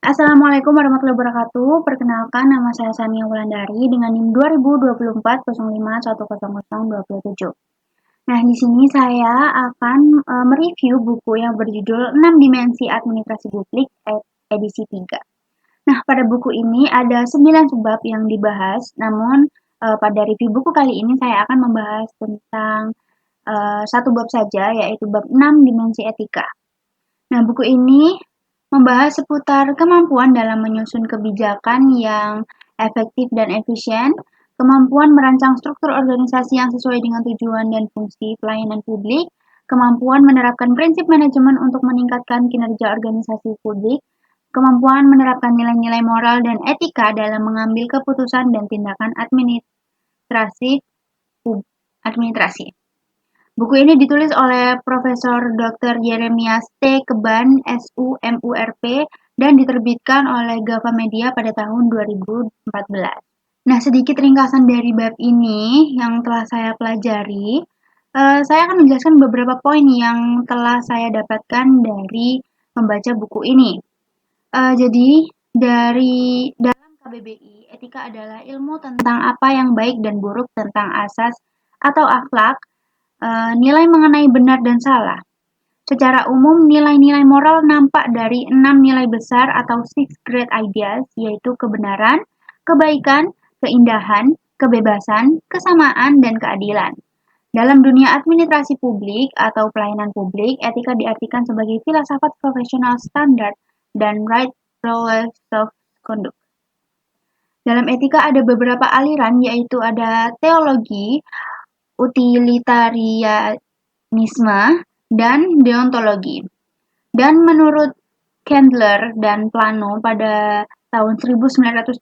Assalamualaikum warahmatullahi wabarakatuh. Perkenalkan, nama saya Sania Wulandari dengan NIM 2024 05101027. Nah, di sini saya akan mereview buku yang berjudul 6 Dimensi Administrasi Publik edisi 3. Nah, pada buku ini ada 9 bab yang dibahas, namun pada review buku kali ini saya akan membahas tentang satu bab saja, yaitu bab 6 Dimensi Etika. Nah, buku ini membahas seputar kemampuan dalam menyusun kebijakan yang efektif dan efisien, kemampuan merancang struktur organisasi yang sesuai dengan tujuan dan fungsi pelayanan publik, kemampuan menerapkan prinsip manajemen untuk meningkatkan kinerja organisasi publik, kemampuan menerapkan nilai-nilai moral dan etika dalam mengambil keputusan dan tindakan administrasi. Buku ini ditulis oleh Profesor Dr. Jeremias T. Keban, SUMURP, dan diterbitkan oleh Gava Media pada tahun 2014. Nah, sedikit ringkasan dari bab ini yang telah saya pelajari. Saya akan menjelaskan beberapa poin yang telah saya dapatkan dari membaca buku ini. Jadi, dalam KBBI, etika adalah ilmu tentang apa yang baik dan buruk, tentang asas atau akhlak, nilai mengenai benar dan salah. Secara umum, nilai-nilai moral nampak dari 6 nilai besar atau 6 great ideas, yaitu kebenaran, kebaikan, keindahan, kebebasan, kesamaan, dan keadilan. Dalam dunia administrasi publik atau pelayanan publik, etika diartikan sebagai filsafat profesional standar dan right rules of conduct. Dalam etika ada beberapa aliran, yaitu ada teologi, utilitarianisme, dan deontologi. Dan menurut Candler dan Plano pada tahun 1988,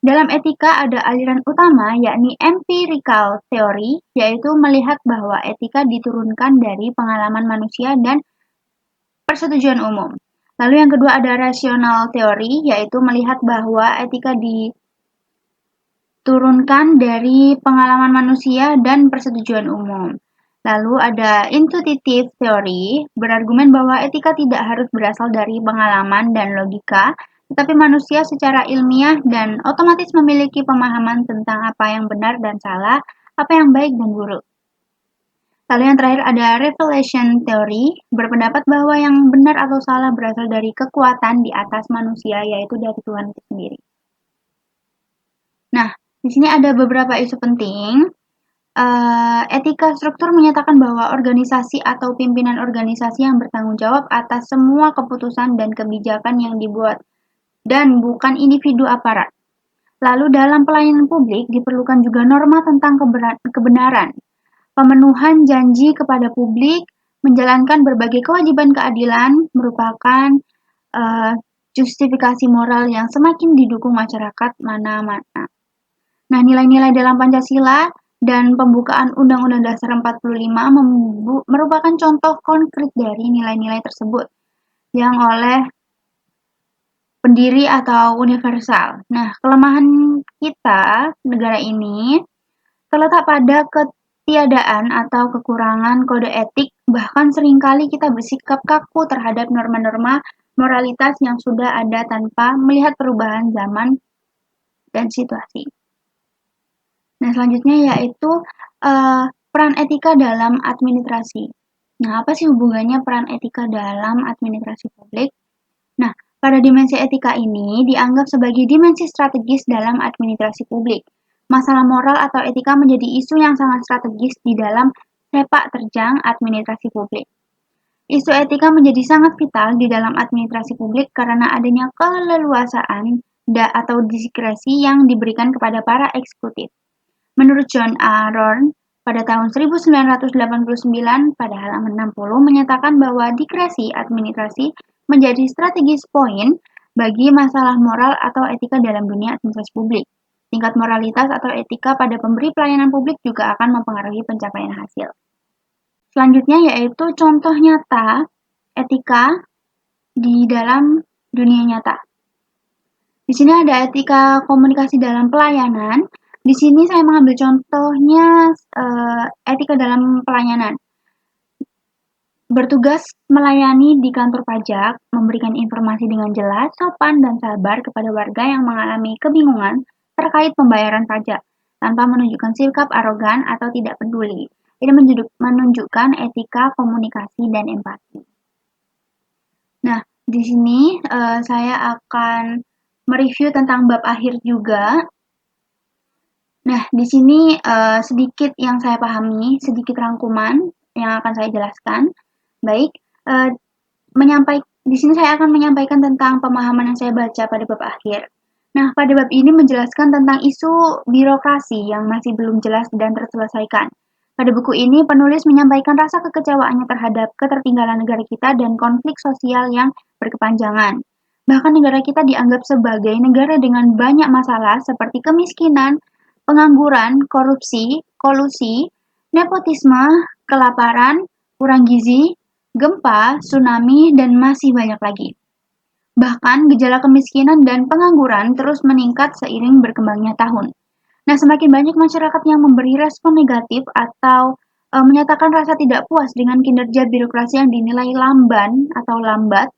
dalam etika ada aliran utama yakni empirical theory, yaitu melihat bahwa etika diturunkan dari pengalaman manusia dan persetujuan umum. Lalu yang kedua ada rational theory, yaitu melihat bahwa etika diturunkan dari pengalaman manusia dan persetujuan umum. Lalu ada intuitive theory, berargumen bahwa etika tidak harus berasal dari pengalaman dan logika, tetapi manusia secara ilmiah dan otomatis memiliki pemahaman tentang apa yang benar dan salah, apa yang baik dan buruk. Lalu yang terakhir ada revelation theory, berpendapat bahwa yang benar atau salah berasal dari kekuatan di atas manusia, yaitu dari Tuhan itu sendiri. Nah, di sini ada beberapa isu penting. Etika struktur menyatakan bahwa organisasi atau pimpinan organisasi yang bertanggung jawab atas semua keputusan dan kebijakan yang dibuat dan bukan individu aparat. Lalu dalam pelayanan publik diperlukan juga norma tentang kebenaran, pemenuhan janji kepada publik, menjalankan berbagai kewajiban keadilan merupakan justifikasi moral yang semakin didukung masyarakat mana-mana. Nah, nilai-nilai dalam Pancasila dan pembukaan Undang-Undang Dasar 45 merupakan contoh konkret dari nilai-nilai tersebut yang oleh pendiri atau universal. Nah, kelemahan kita, negara ini, terletak pada ketiadaan atau kekurangan kode etik, bahkan seringkali kita bersikap kaku terhadap norma-norma moralitas yang sudah ada tanpa melihat perubahan zaman dan situasi. Nah, selanjutnya yaitu peran etika dalam administrasi. Nah, apa sih hubungannya peran etika dalam administrasi publik? Nah, pada dimensi etika ini dianggap sebagai dimensi strategis dalam administrasi publik. Masalah moral atau etika menjadi isu yang sangat strategis di dalam sepak terjang administrasi publik. Isu etika menjadi sangat vital di dalam administrasi publik karena adanya keleluasaan atau diskresi yang diberikan kepada para eksekutif. Menurut John A. Roarn, pada tahun 1989 pada halaman 60 menyatakan bahwa diskresi administrasi menjadi strategis poin bagi masalah moral atau etika dalam dunia administrasi publik. Tingkat moralitas atau etika pada pemberi pelayanan publik juga akan mempengaruhi pencapaian hasil. Selanjutnya yaitu contoh nyata etika di dalam dunia nyata. Di sini ada etika komunikasi dalam pelayanan. Di sini saya mengambil contohnya etika dalam pelayanan. bertugas melayani di kantor pajak, memberikan informasi dengan jelas, sopan, dan sabar kepada warga yang mengalami kebingungan terkait pembayaran pajak, tanpa menunjukkan sikap arogan atau tidak peduli. Ini menunjukkan etika komunikasi dan empati. Nah, di sini saya akan mereview tentang bab akhir juga. Nah, di sini sedikit yang saya pahami, sedikit rangkuman yang akan saya jelaskan. Baik, di sini saya akan menyampaikan tentang pemahaman yang saya baca pada bab akhir. Nah, pada bab ini menjelaskan tentang isu birokrasi yang masih belum jelas dan terselesaikan. Pada buku ini, penulis menyampaikan rasa kekecewaannya terhadap ketertinggalan negara kita dan konflik sosial yang berkepanjangan. Bahkan negara kita dianggap sebagai negara dengan banyak masalah seperti kemiskinan, pengangguran, korupsi, kolusi, nepotisme, kelaparan, kurang gizi, gempa, tsunami, dan masih banyak lagi. Bahkan gejala kemiskinan dan pengangguran terus meningkat seiring berkembangnya tahun. Nah, semakin banyak masyarakat yang memberi respon negatif atau menyatakan rasa tidak puas dengan kinerja birokrasi yang dinilai lamban atau lambat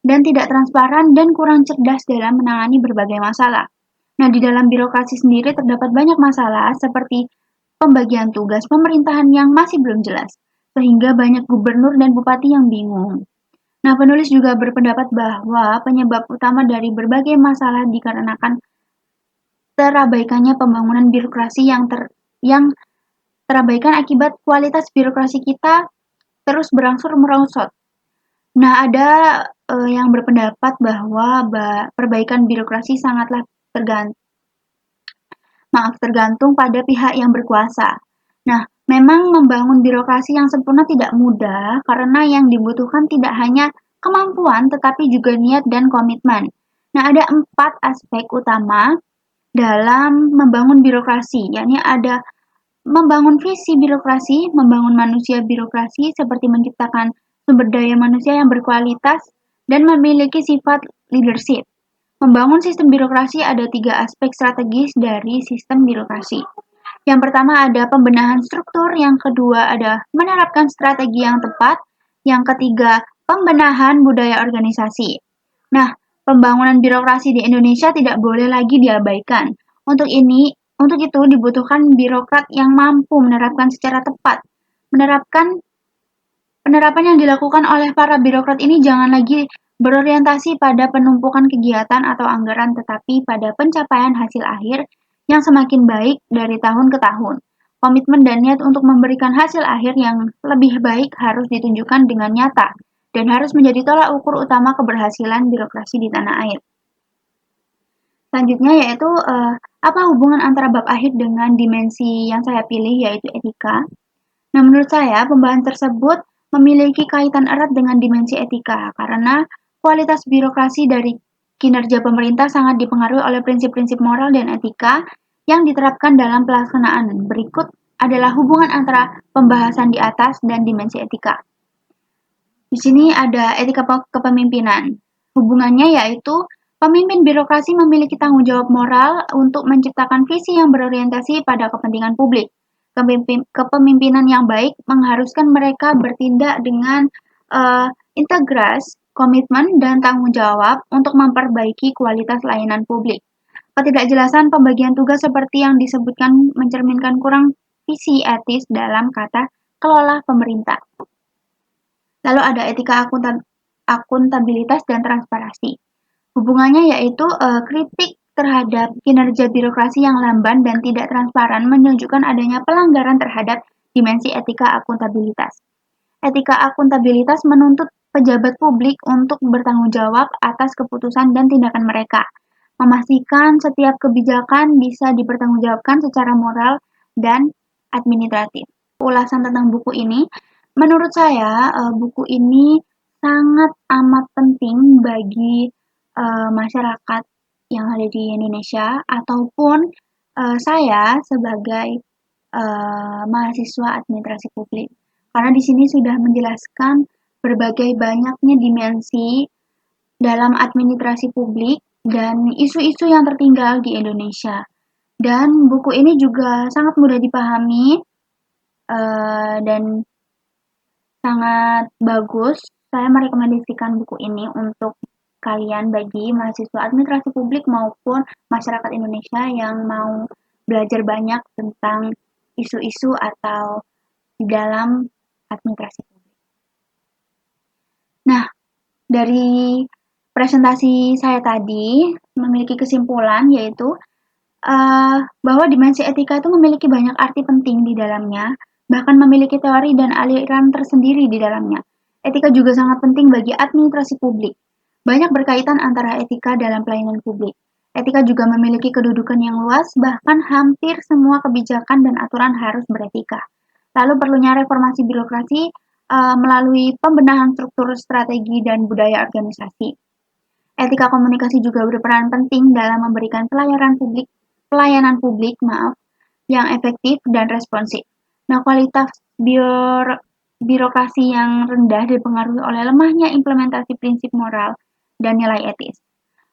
dan tidak transparan dan kurang cerdas dalam menangani berbagai masalah. Nah, di dalam birokrasi sendiri terdapat banyak masalah seperti pembagian tugas pemerintahan yang masih belum jelas, sehingga banyak gubernur dan bupati yang bingung. Nah, penulis juga berpendapat bahwa penyebab utama dari berbagai masalah dikarenakan terabaikannya pembangunan birokrasi yang terabaikan akibat kualitas birokrasi kita terus berangsur merosot. Nah, ada yang berpendapat bahwa perbaikan birokrasi sangatlah tergantung pada pihak yang berkuasa. Nah, memang membangun birokrasi yang sempurna tidak mudah karena yang dibutuhkan tidak hanya kemampuan tetapi juga niat dan komitmen. Nah, ada 4 aspek utama dalam membangun birokrasi, yakni ada membangun visi birokrasi, membangun manusia birokrasi seperti menciptakan sumber daya manusia yang berkualitas dan memiliki sifat leadership. Membangun sistem birokrasi ada 3 aspek strategis dari sistem birokrasi. Yang pertama ada pembenahan struktur, yang kedua ada menerapkan strategi yang tepat, yang ketiga pembenahan budaya organisasi. Nah, pembangunan birokrasi di Indonesia tidak boleh lagi diabaikan. Untuk itu dibutuhkan birokrat yang mampu menerapkan secara tepat. Penerapan yang dilakukan oleh para birokrat ini jangan lagi berorientasi pada penumpukan kegiatan atau anggaran, tetapi pada pencapaian hasil akhir yang semakin baik dari tahun ke tahun. Komitmen dan niat untuk memberikan hasil akhir yang lebih baik harus ditunjukkan dengan nyata dan harus menjadi tolak ukur utama keberhasilan birokrasi di tanah air. Selanjutnya yaitu apa hubungan antara bab akhir dengan dimensi yang saya pilih, yaitu etika. Nah, menurut saya pembahasan tersebut memiliki kaitan erat dengan dimensi etika karena kualitas birokrasi dari kinerja pemerintah sangat dipengaruhi oleh prinsip-prinsip moral dan etika yang diterapkan dalam pelaksanaan. Berikut adalah hubungan antara pembahasan di atas dan dimensi etika. Di sini ada etika kepemimpinan. Hubungannya yaitu pemimpin birokrasi memiliki tanggung jawab moral untuk menciptakan visi yang berorientasi pada kepentingan publik. Kepemimpinan yang baik mengharuskan mereka bertindak dengan integras, komitmen, dan tanggung jawab untuk memperbaiki kualitas layanan publik. Ketidakjelasan pembagian tugas seperti yang disebutkan mencerminkan kurang visi etis dalam kata kelola pemerintah. Lalu ada etika akuntabilitas dan transparansi. Hubungannya yaitu kritik terhadap kinerja birokrasi yang lamban dan tidak transparan menunjukkan adanya pelanggaran terhadap dimensi etika akuntabilitas. Etika akuntabilitas menuntut pejabat publik untuk bertanggung jawab atas keputusan dan tindakan mereka, memastikan setiap kebijakan bisa dipertanggungjawabkan secara moral dan administratif. Ulasan tentang buku ini, menurut saya buku ini sangat amat penting bagi masyarakat yang ada di Indonesia ataupun saya sebagai mahasiswa administrasi publik. Karena di sini sudah menjelaskan berbagai banyaknya dimensi dalam administrasi publik dan isu-isu yang tertinggal di Indonesia. Dan buku ini juga sangat mudah dipahami dan sangat bagus. Saya merekomendasikan buku ini untuk kalian bagi mahasiswa administrasi publik maupun masyarakat Indonesia yang mau belajar banyak tentang isu-isu atau di dalam administrasi publik. Nah, dari presentasi saya tadi memiliki kesimpulan yaitu bahwa dimensi etika itu memiliki banyak arti penting di dalamnya, bahkan memiliki teori dan aliran tersendiri di dalamnya. Etika juga sangat penting bagi administrasi publik. Banyak berkaitan antara etika dalam pelayanan publik. Etika juga memiliki kedudukan yang luas, bahkan hampir semua kebijakan dan aturan harus beretika. Lalu perlunya reformasi birokrasi melalui pembenahan struktur strategi dan budaya organisasi. Etika komunikasi juga berperan penting dalam memberikan pelayanan publik yang efektif dan responsif. Nah, kualitas birokrasi yang rendah dipengaruhi oleh lemahnya implementasi prinsip moral dan nilai etis.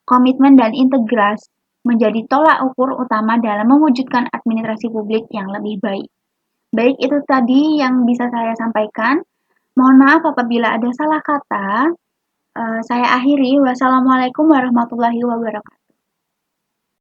Komitmen dan integritas menjadi tolak ukur utama dalam mewujudkan administrasi publik yang lebih baik. Baik, itu tadi yang bisa saya sampaikan. Mohon maaf apabila ada salah kata. Saya akhiri. Wassalamualaikum warahmatullahi wabarakatuh.